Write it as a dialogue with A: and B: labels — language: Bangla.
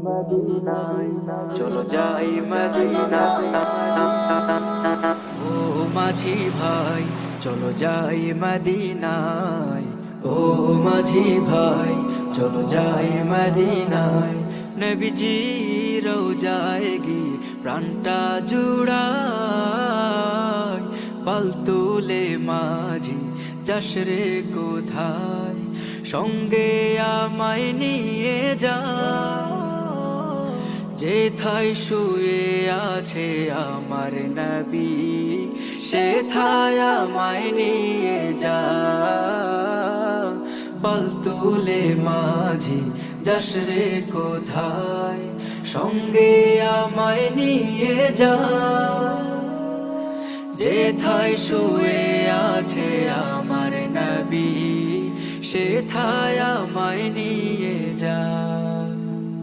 A: মদিনায় চলো যাই মদিনা। ও মাঝি ভাই চলো যাই মদিনায়, ও মাঝি ভাই চলো যাই মদিনায়। নবীজি রওজায় প্রাণটা জুড়ায়, পাল তুলে মাঝি যাসরে কোথায়, সঙ্গে আমায় নিয়ে যা। যেথায় শুয়ে আছে আমার নবী, সেথায় আমায় নিয়ে যা। পাল তুলে মাঝি যাসরে কোথায়, সঙ্গে আমায় নিয়ে যা। যেথায় শুয়ে আছে আমার নবী, সেথায় আমায় নিয়ে যা।